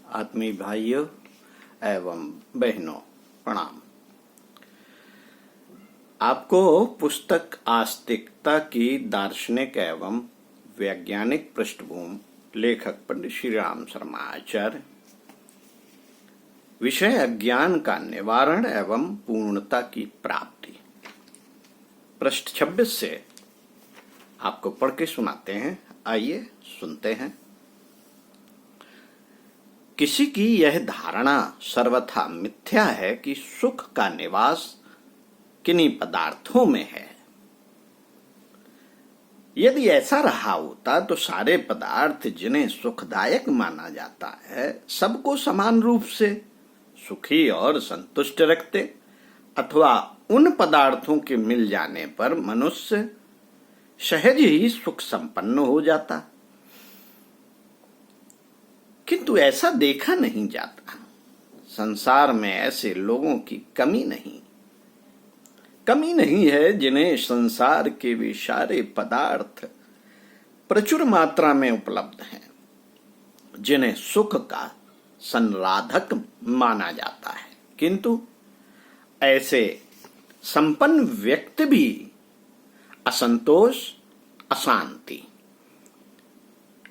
आत्मीय भाइयों एवं बहनों, प्रणाम। आपको पुस्तक आस्तिकता की दार्शनिक एवं वैज्ञानिक पृष्ठभूमि लेखक पंडित श्री राम शर्मा आचार्य, विषय अज्ञान का निवारण एवं पूर्णता की प्राप्ति, पृष्ठ 26 से आपको पढ़ के सुनाते हैं। आइए सुनते हैं। किसी की यह धारणा सर्वथा मिथ्या है कि सुख का निवास किन्हीं पदार्थों में है। यदि ऐसा रहा होता तो सारे पदार्थ जिन्हें सुखदायक माना जाता है सबको समान रूप से सुखी और संतुष्ट रखते, अथवा उन पदार्थों के मिल जाने पर मनुष्य सहज ही सुख संपन्न हो जाता। किंतु ऐसा देखा नहीं जाता। संसार में ऐसे लोगों की कमी नहीं है जिन्हें संसार के वे सारे पदार्थ प्रचुर मात्रा में उपलब्ध हैं, जिन्हें सुख का संराधक माना जाता है। किंतु ऐसे संपन्न व्यक्ति भी असंतोष, अशांति,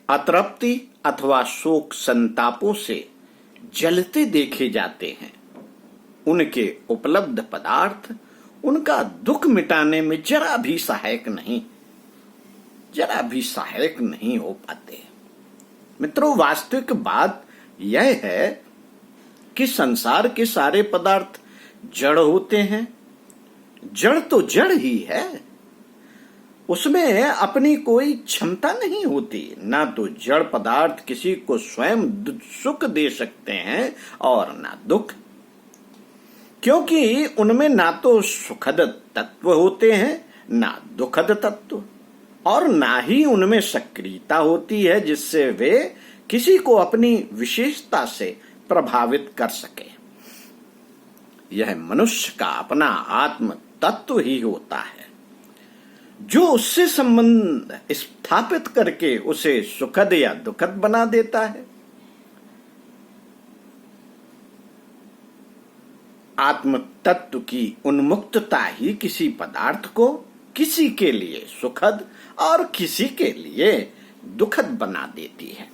अतृप्ति अथवा शोक संतापों से जलते देखे जाते हैं। उनके उपलब्ध पदार्थ उनका दुख मिटाने में जरा भी सहायक नहीं हो पाते। मित्रों, वास्तविक बात यह है कि संसार के सारे पदार्थ जड़ होते हैं। जड़ तो जड़ ही है, उसमें अपनी कोई क्षमता नहीं होती। ना तो जड़ पदार्थ किसी को स्वयं सुख दे सकते हैं और ना दुख, क्योंकि उनमें ना तो सुखद तत्व होते हैं ना दुखद तत्व, और ना ही उनमें सक्रियता होती है जिससे वे किसी को अपनी विशेषता से प्रभावित कर सके। यह मनुष्य का अपना आत्म तत्व ही होता है जो उससे संबंध स्थापित करके उसे सुखद या दुखद बना देता है। आत्म तत्व की उन्मुक्तता ही किसी पदार्थ को किसी के लिए सुखद और किसी के लिए दुखद बना देती है।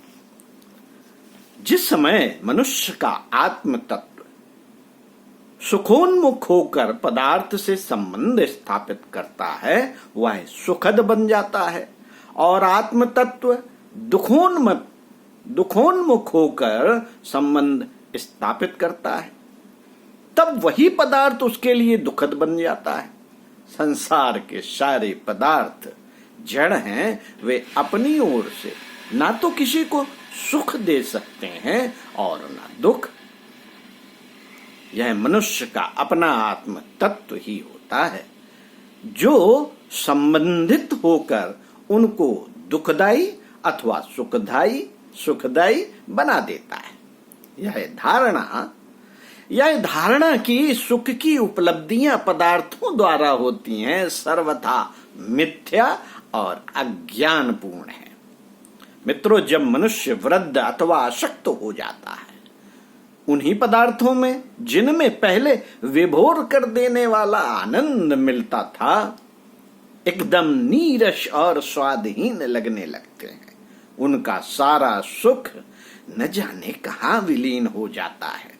जिस समय मनुष्य का आत्म तत्व सुखोन्मुख होकर पदार्थ से संबंध स्थापित करता है वह सुखद बन जाता है, और आत्म तत्व दुखोन्मुख होकर संबंध स्थापित करता है तब वही पदार्थ उसके लिए दुखद बन जाता है। संसार के सारे पदार्थ जड़ हैं, वे अपनी ओर से ना तो किसी को सुख दे सकते हैं और ना दुख। यह मनुष्य का अपना आत्म तत्व ही होता है जो संबंधित होकर उनको दुखदाई अथवा सुखदाई बना देता है। यह धारणा कि सुख की उपलब्धियां पदार्थों द्वारा होती हैं सर्वथा मिथ्या और अज्ञानपूर्ण है। मित्रों, जब मनुष्य वृद्ध अथवा अशक्त हो जाता है उन्हीं पदार्थों में जिनमें पहले विभोर कर देने वाला आनंद मिलता था एकदम नीरस और स्वादहीन लगने लगते हैं। उनका सारा सुख न जाने कहां विलीन हो जाता है।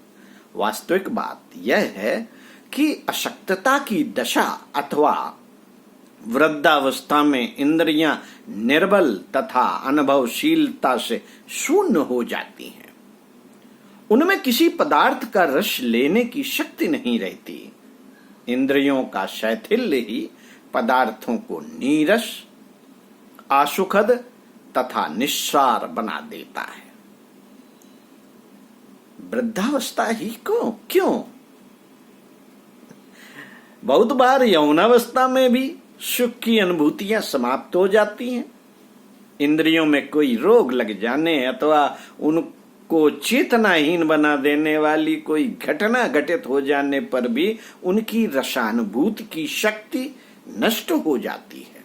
वास्तविक बात यह है कि अशक्तता की दशा अथवा वृद्धावस्था में इंद्रियां निर्बल तथा अनुभवशीलता से शून्य हो जाती हैं। उनमें किसी पदार्थ का रस लेने की शक्ति नहीं रहती। इंद्रियों का शैथिल्य ही पदार्थों को नीरस, आसुखद तथा निस्सार बना देता है। वृद्धावस्था ही क्यों? बहुत बार यौनावस्था में भी सुख की अनुभूतियां समाप्त हो जाती हैं। इंद्रियों में कोई रोग लग जाने अथवा उनको चेतनाहीन बना देने वाली कोई घटना घटित हो जाने पर भी उनकी रसानुभूति की शक्ति नष्ट हो जाती है।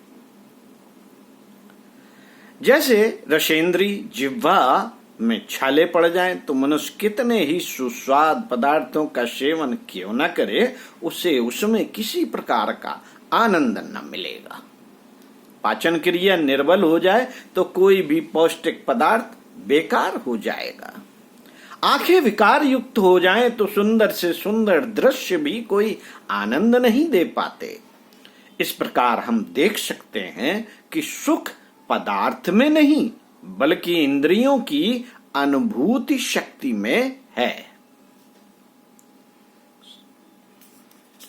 जैसे रसेंद्री जिह्वा में छाले पड़ जाएं तो मनुष्य कितने ही सुस्वाद पदार्थों का सेवन क्यों न करे, उसे उसमें किसी प्रकार का आनंद न मिलेगा। पाचन क्रिया निर्बल हो जाए तो कोई भी पौष्टिक पदार्थ बेकार हो जाएगा। आंखें विकार युक्त हो जाएं तो सुंदर से सुंदर दृश्य भी कोई आनंद नहीं दे पाते। इस प्रकार हम देख सकते हैं कि सुख पदार्थ में नहीं बल्कि इंद्रियों की अनुभूति शक्ति में है।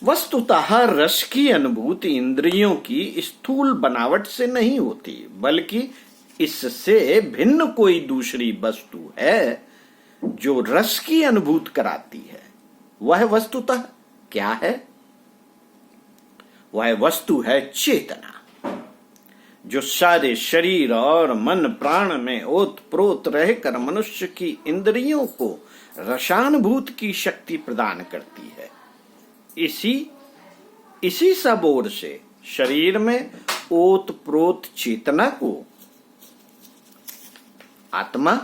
वस्तुतः रस की अनुभूति इंद्रियों की स्थूल बनावट से नहीं होती, बल्कि इससे भिन्न कोई दूसरी वस्तु है जो रस की अनुभूति कराती है। वह वस्तुतः क्या है? वह वस्तु है चेतना, जो सारे शरीर और मन प्राण में ओतप्रोत रहकर मनुष्य की इंद्रियों को रसानुभूति की शक्ति प्रदान करती है। इसी सब ओर से शरीर में ओतप्रोत चेतना को आत्मा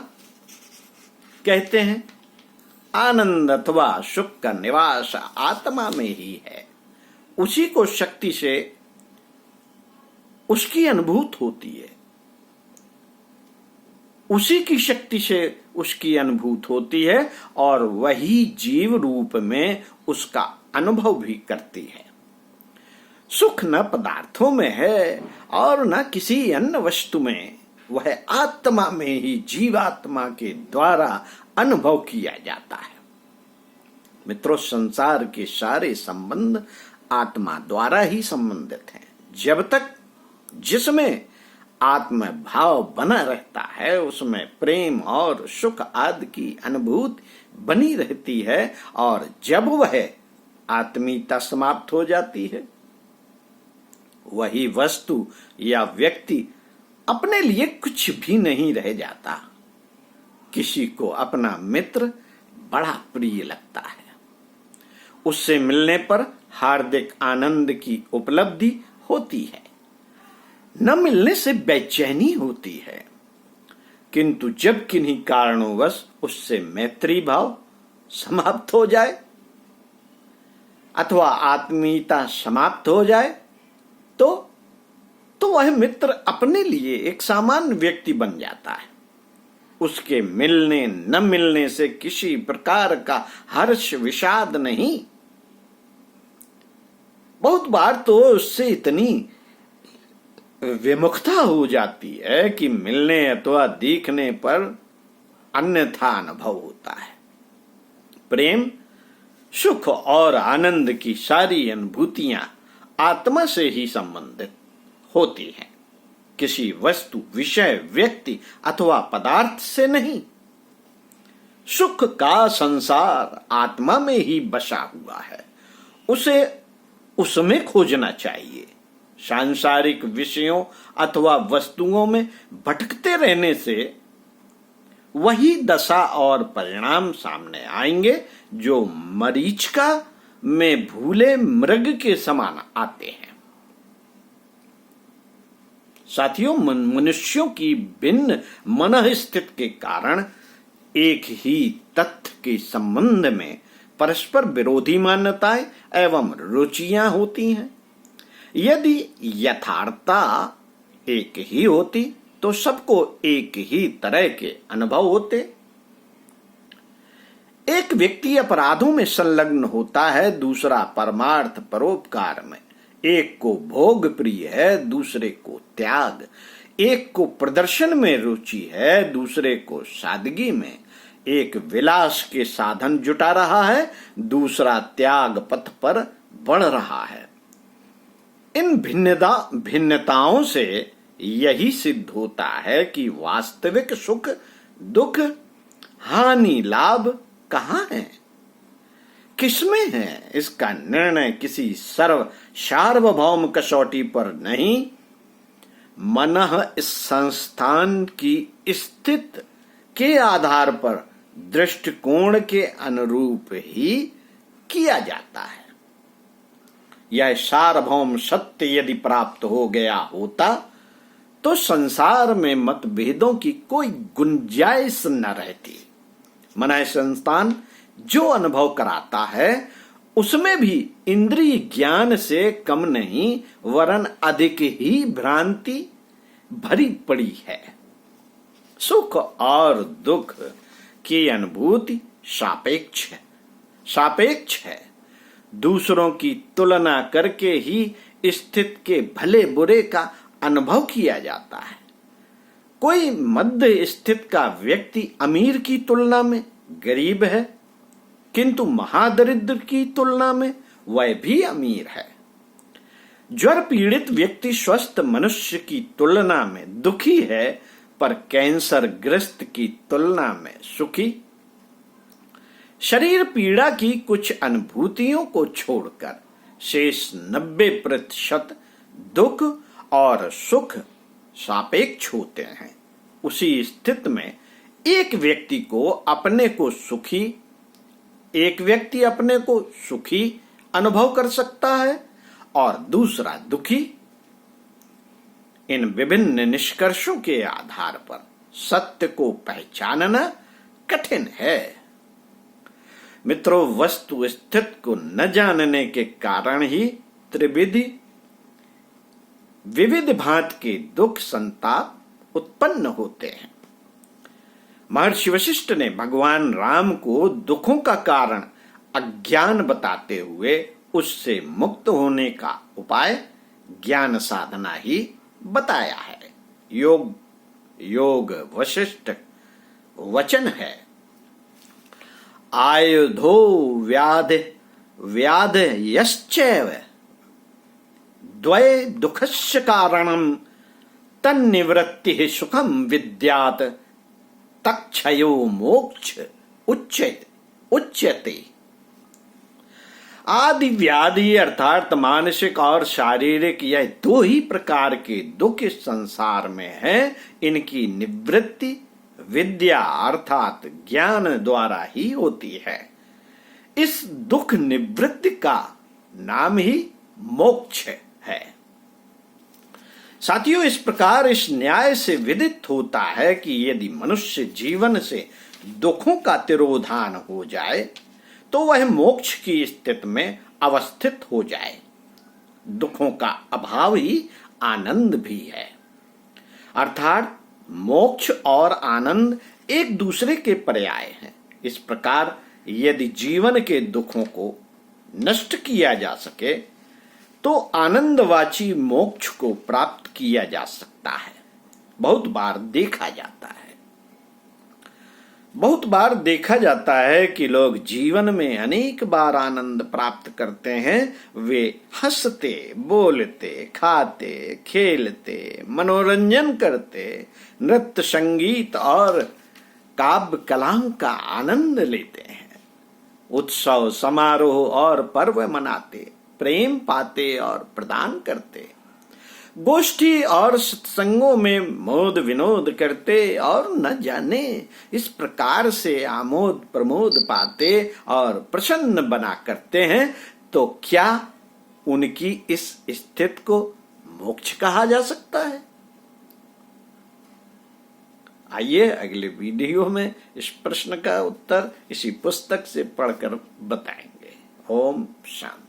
कहते हैं। आनंद अथवा सुख का निवास आत्मा में ही है। उसी को शक्ति से उसकी अनुभूति होती है, उसी की शक्ति से उसकी अनुभूति होती है और वही जीव रूप में उसका अनुभव भी करती है। सुख न पदार्थों में है और न किसी अन्य वस्तु में, वह आत्मा में ही जीवात्मा के द्वारा अनुभव किया जाता है। मित्रों, संसार के सारे संबंध आत्मा द्वारा ही संबंधित हैं। जब तक जिसमें आत्म भाव बना रहता है उसमें प्रेम और सुख आदि की अनुभूति बनी रहती है, और जब वह आत्मीयता समाप्त हो जाती है, वही वस्तु या व्यक्ति अपने लिए कुछ भी नहीं रह जाता। किसी को अपना मित्र बड़ा प्रिय लगता है, उससे मिलने पर हार्दिक आनंद की उपलब्धि होती है, न मिलने से बेचैनी होती है। किंतु जब किन्हीं कारणोंवश उससे मैत्री भाव समाप्त हो जाए अथवा आत्मीयता समाप्त हो जाए तो वह मित्र अपने लिए एक सामान्य व्यक्ति बन जाता है। उसके मिलने न मिलने से किसी प्रकार का हर्ष विषाद नहीं। बहुत बार तो उससे इतनी विमुखता हो जाती है कि मिलने अथवा दिखने पर अन्यथा अनुभव होता है। प्रेम, सुख और आनंद की सारी अनुभूतियां आत्मा से ही संबंधित होती हैं, किसी वस्तु, विषय, व्यक्ति अथवा पदार्थ से नहीं। सुख का संसार आत्मा में ही बसा हुआ है, उसे उसमें खोजना चाहिए। सांसारिक विषयों अथवा वस्तुओं में भटकते रहने से वही दशा और परिणाम सामने आएंगे जो मरीचिका में भूले मृग के समान आते हैं। साथियों, मनुष्यों की भिन्न मन स्थिति के कारण एक ही तथ्य के संबंध में परस्पर विरोधी मान्यताएं एवं रुचियां होती हैं। यदि यथार्थता एक ही होती तो सबको एक ही तरह के अनुभव होते। एक व्यक्ति अपराधों में संलग्न होता है, दूसरा परमार्थ परोपकार में। एक को भोग प्रिय है, दूसरे को त्याग। एक को प्रदर्शन में रुचि है, दूसरे को सादगी में। एक विलास के साधन जुटा रहा है, दूसरा त्याग पथ पर बढ़ रहा है। इन भिन्नताओं से यही सिद्ध होता है कि वास्तविक सुख, दुख, हानि, लाभ कहाँ है, किसमें है, इसका निर्णय किसी सार्वभौम कसौटी पर नहीं, मनः इस संस्थान की स्थिति के आधार पर दृष्टिकोण के अनुरूप ही किया जाता है। यह सार्वभौम सत्य यदि प्राप्त हो गया होता तो संसार में मतभेदों की कोई गुंजाइश न रहती। मन संस्थान जो अनुभव कराता है उसमें भी इंद्रिय ज्ञान से कम नहीं वरन अधिक ही भ्रांति भरी पड़ी है। सुख और दुख की अनुभूति सापेक्ष है। दूसरों की तुलना करके ही स्थिति के भले बुरे का अनुभव किया जाता है। कोई मध्य स्थिति का व्यक्ति अमीर की तुलना में गरीब है, किंतु महादरिद्र की तुलना में वह भी अमीर है। ज्वर पीड़ित व्यक्ति स्वस्थ मनुष्य की तुलना में दुखी है, पर कैंसर ग्रस्त की तुलना में सुखी। शरीर पीड़ा की कुछ अनुभूतियों को छोड़कर शेष 90% दुख और सुख सापेक्ष होते हैं। उसी स्थिति में एक व्यक्ति अपने को सुखी अनुभव कर सकता है और दूसरा दुखी। इन विभिन्न निष्कर्षों के आधार पर सत्य को पहचानना कठिन है। मित्रों, वस्तु स्थिति को न जानने के कारण ही विविध भांत के दुख संताप उत्पन्न होते हैं। महर्षि वशिष्ठ ने भगवान राम को दुखों का कारण अज्ञान बताते हुए उससे मुक्त होने का उपाय ज्ञान साधना ही बताया है। योग वशिष्ठ वचन है। आयुधो व्याध यश्चैव द्वय दुखस्य कारणम तन्निवृत्ति सुखम विद्यात तक्षयो मोक्ष उच्यते। आदि व्याधि अर्थात मानसिक और शारीरिक यह दो ही प्रकार के दुख इस संसार में हैं। इनकी निवृत्ति विद्या अर्थात ज्ञान द्वारा ही होती है। इस दुख निवृत्ति का नाम ही मोक्ष है। साथियों, इस प्रकार इस न्याय से विदित होता है कि यदि मनुष्य जीवन से दुखों का तिरोधान हो जाए तो वह मोक्ष की स्थिति में अवस्थित हो जाए। दुखों का अभाव ही आनंद भी है। अर्थात मोक्ष और आनंद एक दूसरे के पर्याय हैं। इस प्रकार यदि जीवन के दुखों को नष्ट किया जा सके तो आनंदवाची मोक्ष को प्राप्त किया जा सकता है। बहुत बार देखा जाता है कि लोग जीवन में अनेक बार आनंद प्राप्त करते हैं। वे हंसते, बोलते, खाते, खेलते, मनोरंजन करते, नृत्य, संगीत और काव्य कलाओं का आनंद लेते हैं। उत्सव, समारोह और पर्व मनाते, प्रेम पाते और प्रदान करते, गोष्ठी और सत्संगों में मोद विनोद करते और न जाने इस प्रकार से आमोद प्रमोद पाते और प्रसन्न बना करते हैं। तो क्या उनकी इस स्थिति को मोक्ष कहा जा सकता है? आइए अगले वीडियो में इस प्रश्न का उत्तर इसी पुस्तक से पढ़कर बताएंगे। ओम शांति।